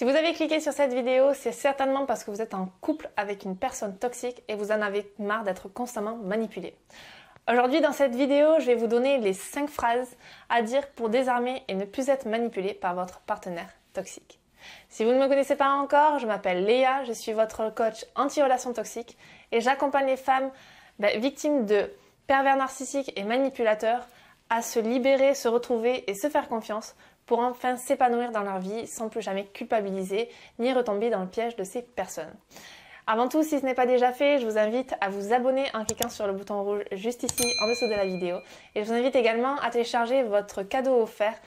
Si vous avez cliqué sur cette vidéo, c'est certainement parce que vous êtes en couple avec une personne toxique et vous en avez marre d'être constamment manipulé. Aujourd'hui, dans cette vidéo, je vais vous donner les 5 phrases à dire pour désarmer et ne plus être manipulé par votre partenaire toxique. Si vous ne me connaissez pas encore, je m'appelle Léa, je suis votre coach anti-relations toxiques et j'accompagne les femmes victimes de pervers narcissiques et manipulateurs à se libérer, se retrouver et se faire confiance pour enfin s'épanouir dans leur vie sans plus jamais culpabiliser ni retomber dans le piège de ces personnes. Avant tout, si ce n'est pas déjà fait, je vous invite à vous abonner en cliquant sur le bouton rouge juste ici en dessous de la vidéo. Et je vous invite également à télécharger votre cadeau offert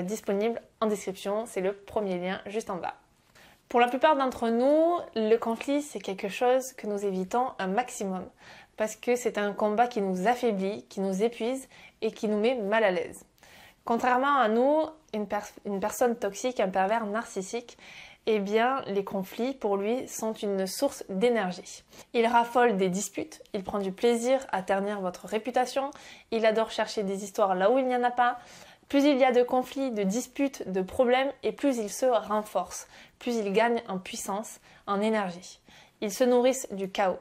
disponible en description. C'est le premier lien juste en bas. Pour la plupart d'entre nous, le conflit, c'est quelque chose que nous évitons un maximum. Parce que c'est un combat qui nous affaiblit, qui nous épuise et qui nous met mal à l'aise. Contrairement à nous, une personne toxique, un pervers narcissique, eh bien, les conflits, pour lui, sont une source d'énergie. Il raffole des disputes, il prend du plaisir à ternir votre réputation, il adore chercher des histoires là où il n'y en a pas. Plus il y a de conflits, de disputes, de problèmes, et plus il se renforce, plus il gagne en puissance, en énergie. Ils se nourrissent du chaos.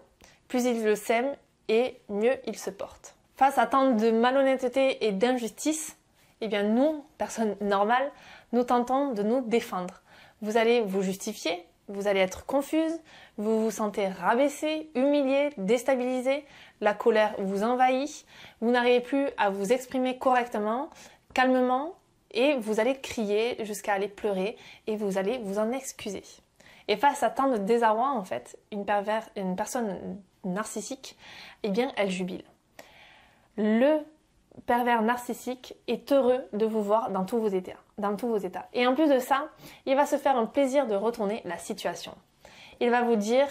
Plus il le sème, et mieux il se porte. Face à tant de malhonnêteté et d'injustice, eh bien nous, personnes normales, nous tentons de nous défendre. Vous allez vous justifier, vous allez être confuse, vous vous sentez rabaissé, humilié, déstabilisé, la colère vous envahit, vous n'arrivez plus à vous exprimer correctement, calmement, et vous allez crier jusqu'à aller pleurer et vous allez vous en excuser. Et face à tant de désarroi, en fait, une personne narcissique, eh bien, elle jubile. Le pervers narcissique est heureux de vous voir dans tous vos états. Et en plus de ça, il va se faire un plaisir de retourner la situation. Il va vous dire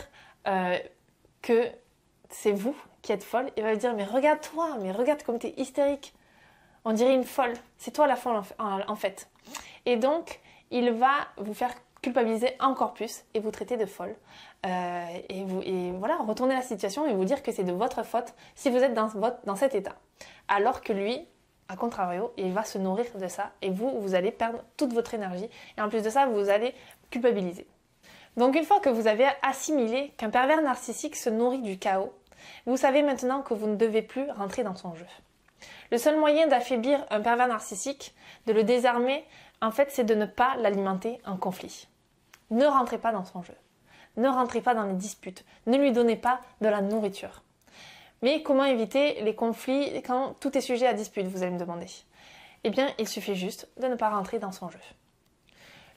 que c'est vous qui êtes folle. Il va vous dire, mais regarde-toi, mais regarde comme t'es hystérique. On dirait une folle. C'est toi la folle en fait. Et donc, il va vous faire culpabiliser encore plus et vous traiter de folle. Et voilà, retourner la situation et vous dire que c'est de votre faute si vous êtes dans cet état. Alors que lui, à contrario, il va se nourrir de ça et vous allez perdre toute votre énergie. Et en plus de ça, vous allez culpabiliser. Donc une fois que vous avez assimilé qu'un pervers narcissique se nourrit du chaos, vous savez maintenant que vous ne devez plus rentrer dans son jeu. Le seul moyen d'affaiblir un pervers narcissique, de le désarmer, en fait, c'est de ne pas l'alimenter en conflit. Ne rentrez pas dans son jeu. Ne rentrez pas dans les disputes. Ne lui donnez pas de la nourriture. Mais comment éviter les conflits quand tout est sujet à dispute, vous allez me demander? Eh bien, il suffit juste de ne pas rentrer dans son jeu.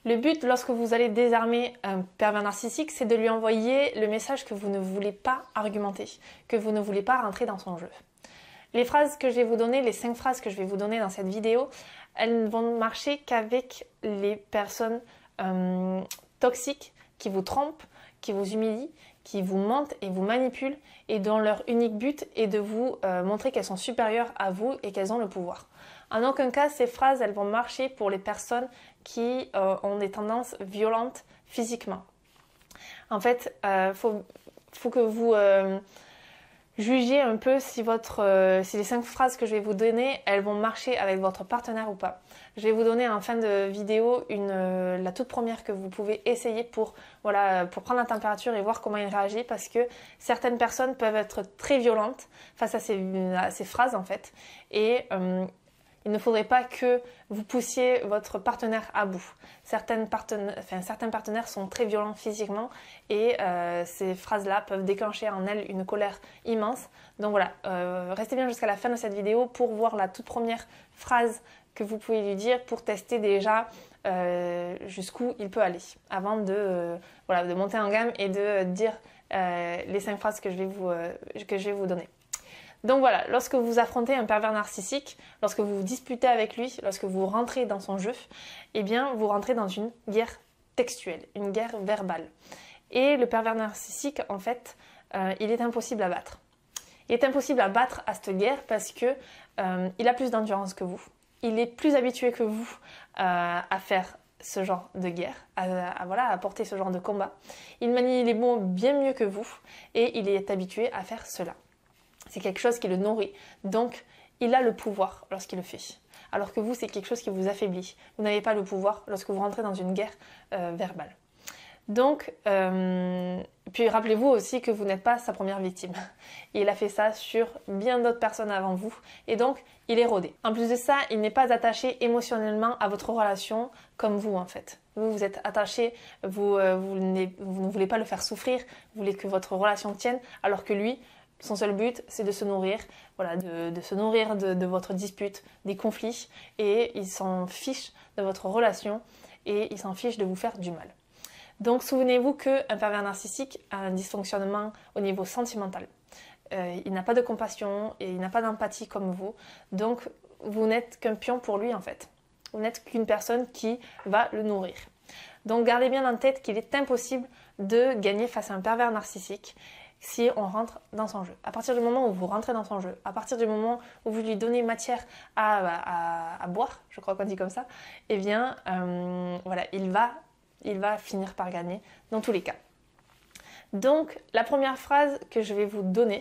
Le but, lorsque vous allez désarmer un pervers narcissique, c'est de lui envoyer le message que vous ne voulez pas argumenter, que vous ne voulez pas rentrer dans son jeu. Les phrases que je vais vous donner, les 5 phrases que je vais vous donner dans cette vidéo, elles ne vont marcher qu'avec les personnes toxiques qui vous trompent, qui vous humilient, qui vous mentent et vous manipulent et dont leur unique but est de vous montrer qu'elles sont supérieures à vous et qu'elles ont le pouvoir. En aucun cas, ces phrases, elles vont marcher pour les personnes qui ont des tendances violentes physiquement. En fait, faut que vous jugez un peu si les 5 phrases que je vais vous donner, elles vont marcher avec votre partenaire ou pas. Je vais vous donner en fin de vidéo la toute première que vous pouvez essayer pour prendre la température et voir comment il réagit, parce que certaines personnes peuvent être très violentes face à ces phrases en fait. Et il ne faudrait pas que vous poussiez votre partenaire à bout. Certains partenaires sont très violents physiquement et ces phrases-là peuvent déclencher en elles une colère immense. Donc voilà, restez bien jusqu'à la fin de cette vidéo pour voir la toute première phrase que vous pouvez lui dire pour tester déjà jusqu'où il peut aller avant de monter en gamme et de dire les 5 phrases que je vais vous donner. Donc voilà, lorsque vous affrontez un pervers narcissique, lorsque vous vous disputez avec lui, lorsque vous rentrez dans son jeu, eh bien vous rentrez dans une guerre textuelle, une guerre verbale. Et le pervers narcissique, en fait, il est impossible à battre. Il est impossible à battre à cette guerre parce que il a plus d'endurance que vous. Il est plus habitué que vous à faire ce genre de guerre, à porter ce genre de combat. Il manie les mots bien mieux que vous et il est habitué à faire cela. C'est quelque chose qui le nourrit. Donc, il a le pouvoir lorsqu'il le fait. alors que vous, c'est quelque chose qui vous affaiblit. Vous n'avez pas le pouvoir lorsque vous rentrez dans une guerre verbale. Donc, puis rappelez-vous aussi que vous n'êtes pas sa première victime. Il a fait ça sur bien d'autres personnes avant vous et donc il est rodé. En plus de ça, il n'est pas attaché émotionnellement à votre relation comme vous en fait. Vous êtes attaché, vous ne voulez pas le faire souffrir, vous voulez que votre relation tienne, alors que lui, son seul but, c'est de se nourrir, voilà, de se nourrir de votre dispute, des conflits, et il s'en fiche de votre relation et il s'en fiche de vous faire du mal. Donc souvenez-vous qu'un pervers narcissique a un dysfonctionnement au niveau sentimental. Il n'a pas de compassion et il n'a pas d'empathie comme vous. Donc vous n'êtes qu'un pion pour lui en fait. Vous n'êtes qu'une personne qui va le nourrir. Donc gardez bien en tête qu'il est impossible de gagner face à un pervers narcissique si on rentre dans son jeu. À partir du moment où vous rentrez dans son jeu, à partir du moment où vous lui donnez matière à boire, je crois qu'on dit comme ça, eh bien voilà, il va finir par gagner dans tous les cas. Donc, la première phrase que je vais vous donner,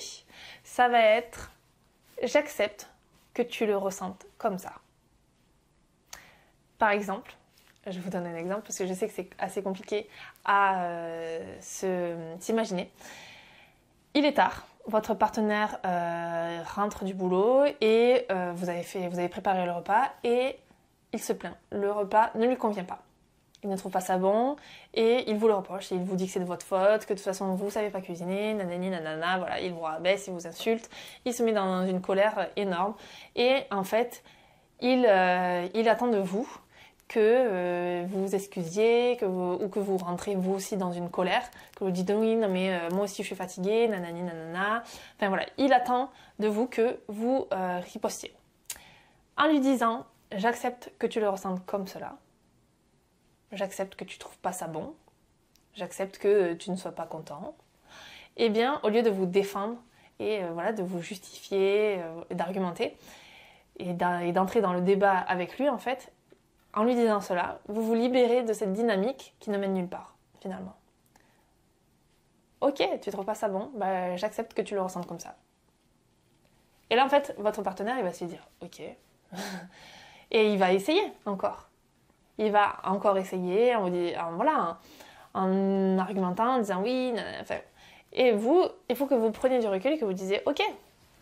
ça va être « J'accepte que tu le ressentes comme ça ». Par exemple, je vous donne un exemple parce que je sais que c'est assez compliqué à s'imaginer. Il est tard, votre partenaire rentre du boulot et vous avez préparé le repas et il se plaint. Le repas ne lui convient pas. Il ne trouve pas ça bon et il vous le reproche. Et il vous dit que c'est de votre faute, que de toute façon vous ne savez pas cuisiner, nanani nanana, voilà, il vous rabaisse, il vous insulte, il se met dans une colère énorme et en fait il attend de vous que vous vous excusiez, ou que vous rentrez vous aussi dans une colère, que vous dites oui non mais moi aussi je suis fatiguée, nanani nanana, enfin voilà, il attend de vous que vous ripostiez. En lui disant j'accepte que tu le ressentes comme cela. J'accepte que tu trouves pas ça bon, j'accepte que tu ne sois pas content, eh bien, au lieu de vous défendre et voilà, de vous justifier, d'argumenter et d'entrer dans le débat avec lui, en fait, en lui disant cela, vous vous libérez de cette dynamique qui ne mène nulle part, finalement. Ok, tu trouves pas ça bon, bah, j'accepte que tu le ressentes comme ça. Et là, en fait, votre partenaire, il va se dire, ok, et il va essayer encore. Il va encore essayer en argumentant, en disant oui, enfin, et vous, il faut que vous preniez du recul et que vous disiez ok,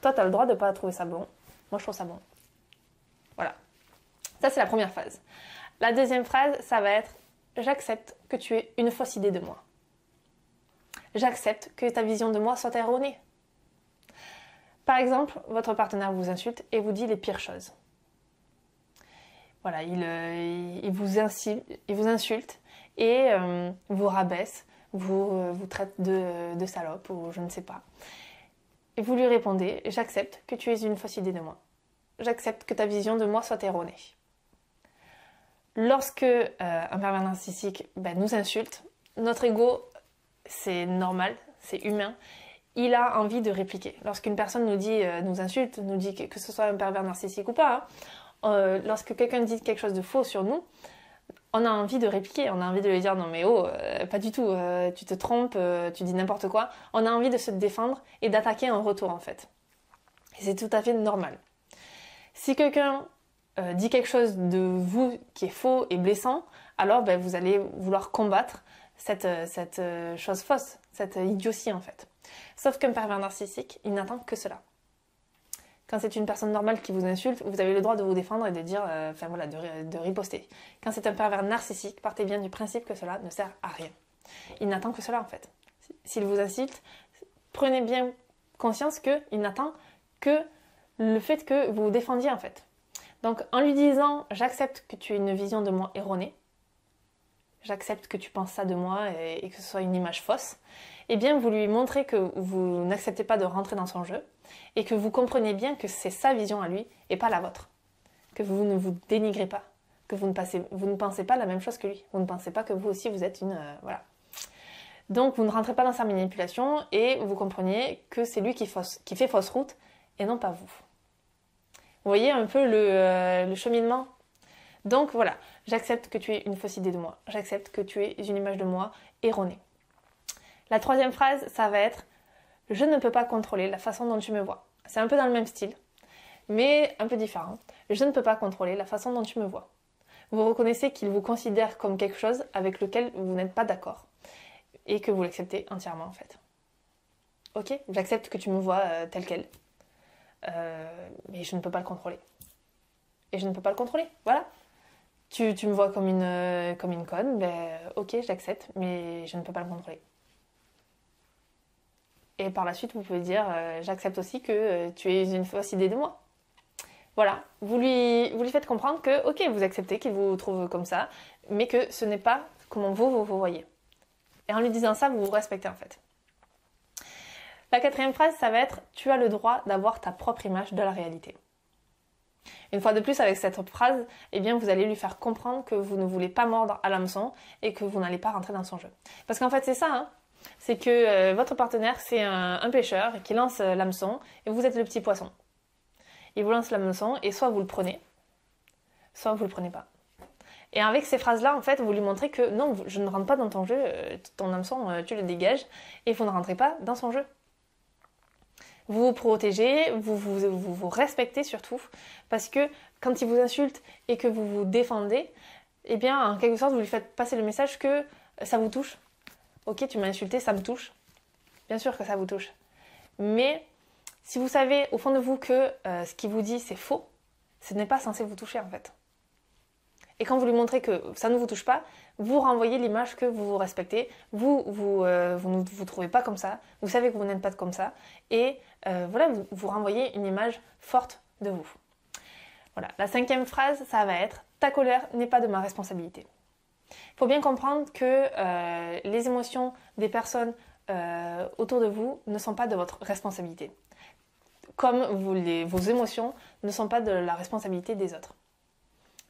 toi tu as le droit de ne pas trouver ça bon, moi je trouve ça bon. Voilà, ça c'est la première phrase. La deuxième phrase, ça va être j'accepte que tu aies une fausse idée de moi. J'accepte que ta vision de moi soit erronée. Par exemple, votre partenaire vous insulte et vous dit les pires choses. Voilà, il vous insulte et vous rabaisse, vous traite de salope ou je ne sais pas. Et vous lui répondez « J'accepte que tu aies une fausse idée de moi. J'accepte que ta vision de moi soit erronée. » Lorsque un pervers narcissique nous insulte, notre ego, c'est normal, c'est humain, il a envie de répliquer. Lorsqu'une personne nous insulte, nous dit que ce soit un pervers narcissique ou pas, lorsque quelqu'un dit quelque chose de faux sur nous, on a envie de répliquer, on a envie de lui dire non mais oh, pas du tout, tu te trompes, tu dis n'importe quoi. On a envie de se défendre et d'attaquer en retour en fait. Et c'est tout à fait normal. Si quelqu'un dit quelque chose de vous qui est faux et blessant, alors vous allez vouloir combattre cette chose fausse, cette idiotie en fait. Sauf qu'un pervers narcissique, il n'attend que cela. Quand c'est une personne normale qui vous insulte, vous avez le droit de vous défendre et de dire, de riposter. Quand c'est un pervers narcissique, partez bien du principe que cela ne sert à rien. Il n'attend que cela en fait. S'il vous insulte, prenez bien conscience qu'il n'attend que le fait que vous vous défendiez en fait. Donc en lui disant, j'accepte que tu aies une vision de moi erronée, j'accepte que tu penses ça de moi et que ce soit une image fausse, eh bien vous lui montrez que vous n'acceptez pas de rentrer dans son jeu et que vous comprenez bien que c'est sa vision à lui et pas la vôtre. Que vous ne vous dénigrez pas, que vous ne pensez pas la même chose que lui. Vous ne pensez pas que vous aussi vous êtes une... voilà. Donc vous ne rentrez pas dans sa manipulation et vous compreniez que c'est lui qui fait fausse route et non pas vous. Vous voyez un peu le cheminement. Donc voilà, j'accepte que tu aies une fausse idée de moi. J'accepte que tu aies une image de moi erronée. La troisième phrase, ça va être « Je ne peux pas contrôler la façon dont tu me vois ». C'est un peu dans le même style. mais un peu différent. Je ne peux pas contrôler la façon dont tu me vois. Vous reconnaissez qu'il vous considère comme quelque chose avec lequel vous n'êtes pas d'accord et que vous l'acceptez entièrement en fait. Ok, j'accepte que tu me vois tel quel, mais je ne peux pas le contrôler. Et je ne peux pas le contrôler, voilà. Tu me vois comme une conne, ben ok, j'accepte, mais je ne peux pas le contrôler. Et par la suite, vous pouvez dire j'accepte aussi que tu aies une fausse idée de moi. Voilà, vous lui faites comprendre que ok, vous acceptez qu'il vous trouve comme ça, mais que ce n'est pas comment vous voyez. Et en lui disant ça, vous vous respectez en fait. La quatrième phrase, ça va être tu as le droit d'avoir ta propre image de la réalité. Une fois de plus, avec cette phrase, eh bien, vous allez lui faire comprendre que vous ne voulez pas mordre à l'hameçon et que vous n'allez pas rentrer dans son jeu. Parce qu'en fait, c'est ça, hein. C'est que votre partenaire, c'est un pêcheur qui lance l'hameçon et vous êtes le petit poisson. Il vous lance l'hameçon et soit vous le prenez, soit vous le prenez pas. Et avec ces phrases-là, en fait, vous lui montrez que non, je ne rentre pas dans ton jeu, ton hameçon, tu le dégages et vous ne rentrez pas dans son jeu. Vous vous protégez, vous respectez surtout, parce que quand il vous insulte et que vous vous défendez, eh bien, en quelque sorte, vous lui faites passer le message que ça vous touche. Ok, tu m'as insulté, ça me touche. Bien sûr que ça vous touche. Mais si vous savez au fond de vous que ce qu'il vous dit, c'est faux, ce n'est pas censé vous toucher en fait. Et quand vous lui montrez que ça ne vous touche pas, vous renvoyez l'image que vous vous respectez, vous ne vous trouvez pas comme ça, vous savez que vous n'êtes pas comme ça, et voilà, vous renvoyez une image forte de vous. Voilà, la cinquième phrase, ça va être « Ta colère n'est pas de ma responsabilité ». Il faut bien comprendre que les émotions des personnes autour de vous ne sont pas de votre responsabilité. Comme vos émotions ne sont pas de la responsabilité des autres.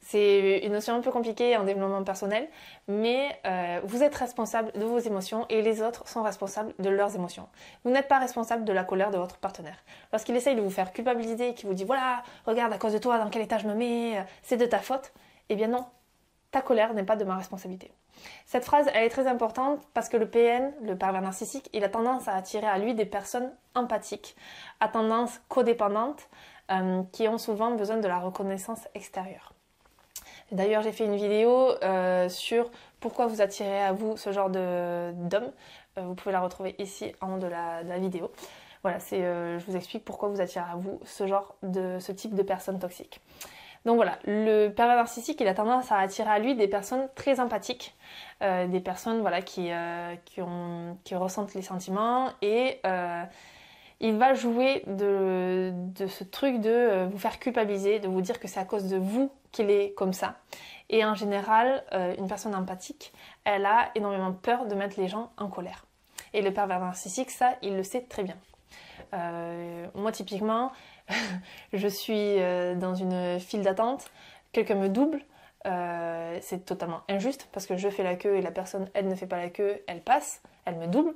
C'est une notion un peu compliquée en développement personnel, mais vous êtes responsable de vos émotions et les autres sont responsables de leurs émotions. Vous n'êtes pas responsable de la colère de votre partenaire. Lorsqu'il essaye de vous faire culpabiliser et qu'il vous dit « Voilà, regarde à cause de toi dans quel état je me mets, c'est de ta faute », eh bien non, ta colère n'est pas de ma responsabilité. Cette phrase, elle est très importante parce que le PN, le pervers narcissique, il a tendance à attirer à lui des personnes empathiques, à tendance codépendantes, qui ont souvent besoin de la reconnaissance extérieure. D'ailleurs, j'ai fait une vidéo sur pourquoi vous attirez à vous ce genre d'homme. Vous pouvez la retrouver ici en haut de la vidéo. Voilà, je vous explique pourquoi vous attirez à vous ce type de personnes toxiques. Donc voilà, le pervers narcissique, il a tendance à attirer à lui des personnes très empathiques, des personnes voilà, qui ressentent les sentiments et il va jouer de ce truc de vous faire culpabiliser, de vous dire que c'est à cause de vous qu'il est comme ça. Et en général, une personne empathique, elle a énormément peur de mettre les gens en colère. Et le pervers narcissique, ça, il le sait très bien. Moi, typiquement, je suis dans une file d'attente, quelqu'un me double, c'est totalement injuste parce que je fais la queue et la personne, elle ne fait pas la queue, elle passe, elle me double.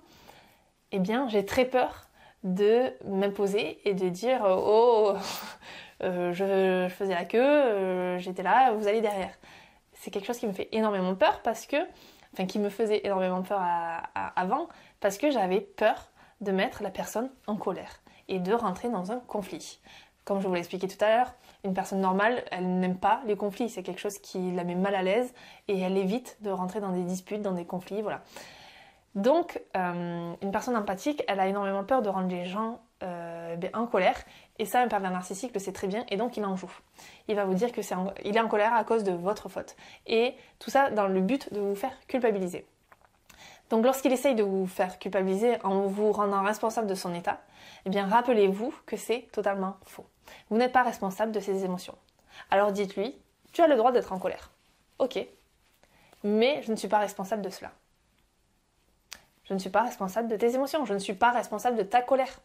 Eh bien, j'ai très peur de m'imposer et de dire oh je faisais la queue, j'étais là, vous allez derrière. C'est quelque chose qui me fait énormément peur qui me faisait énormément peur avant parce que j'avais peur de mettre la personne en colère et de rentrer dans un conflit. Comme je vous l'ai expliqué tout à l'heure, une personne normale, elle n'aime pas les conflits, c'est quelque chose qui la met mal à l'aise et elle évite de rentrer dans des disputes, dans des conflits, voilà. Donc, une personne empathique, elle a énormément peur de rendre les gens en colère. Et ça, un pervers narcissique le sait très bien et donc il en joue. Il va vous dire qu'il est en colère à cause de votre faute. Et tout ça dans le but de vous faire culpabiliser. Donc, lorsqu'il essaye de vous faire culpabiliser en vous rendant responsable de son état, eh bien, rappelez-vous que c'est totalement faux. Vous n'êtes pas responsable de ses émotions. Alors dites-lui, tu as le droit d'être en colère. Ok, mais je ne suis pas responsable de cela. Je ne suis pas responsable de tes émotions, je ne suis pas responsable de ta colère.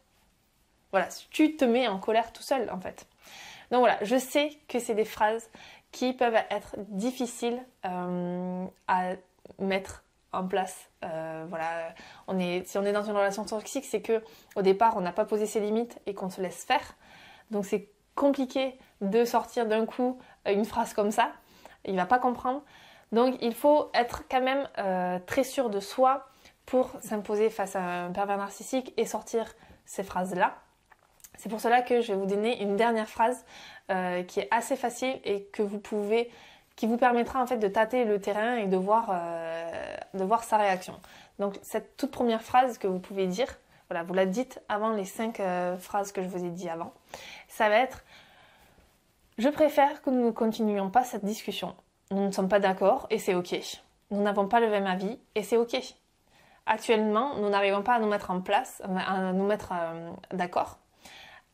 Voilà, tu te mets en colère tout seul en fait. Donc voilà, je sais que c'est des phrases qui peuvent être difficiles à mettre en place. Voilà, si on est dans une relation toxique, c'est que au départ on n'a pas posé ses limites et qu'on se laisse faire. Donc c'est compliqué de sortir d'un coup une phrase comme ça. Il va pas comprendre. Donc il faut être quand même très sûr de soi pour s'imposer face à un pervers narcissique et sortir ces phrases-là. C'est pour cela que je vais vous donner une dernière phrase qui est assez facile et qui vous permettra en fait de tâter le terrain et de voir sa réaction. Donc cette toute première phrase que vous pouvez dire, voilà, vous la dites avant les 5 phrases que je vous ai dit avant, ça va être: je préfère que nous ne continuions pas cette discussion. Nous ne sommes pas d'accord et c'est ok. Nous n'avons pas le même avis et c'est ok. Actuellement, nous n'arrivons pas à nous mettre d'accord.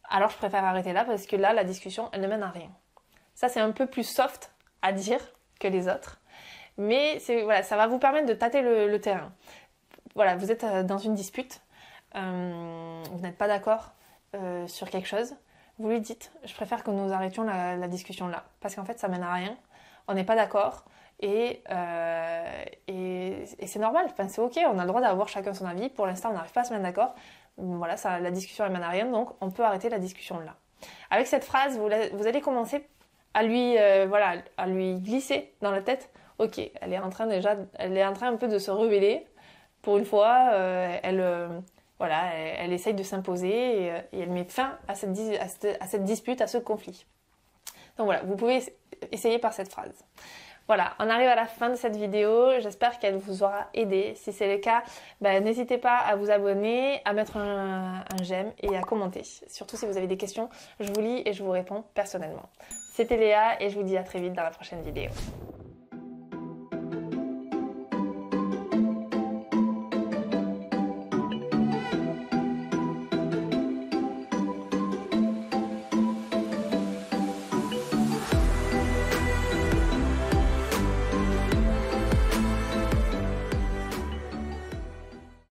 Alors je préfère arrêter là parce que là, la discussion, elle ne mène à rien. Ça, c'est un peu plus soft à dire que les autres. Mais voilà, ça va vous permettre de tâter le terrain. Voilà, vous êtes dans une dispute, vous n'êtes pas d'accord sur quelque chose, vous lui dites: je préfère que nous arrêtions la discussion là, parce qu'en fait ça mène à rien, on n'est pas d'accord et c'est normal, enfin, c'est ok, on a le droit d'avoir chacun son avis, pour l'instant on n'arrive pas à se mettre d'accord, voilà, la discussion elle mène à rien, donc on peut arrêter la discussion là. Avec cette phrase, vous allez commencer à lui glisser dans la tête: ok, elle est en train un peu de se rebeller. Pour une fois, elle essaye de s'imposer et elle met fin à cette dispute, à ce conflit. Donc voilà, vous pouvez essayer par cette phrase. Voilà, on arrive à la fin de cette vidéo. J'espère qu'elle vous aura aidé. Si c'est le cas, n'hésitez pas à vous abonner, à mettre un j'aime et à commenter. Surtout si vous avez des questions, je vous lis et je vous réponds personnellement. C'était Léa et je vous dis à très vite dans la prochaine vidéo.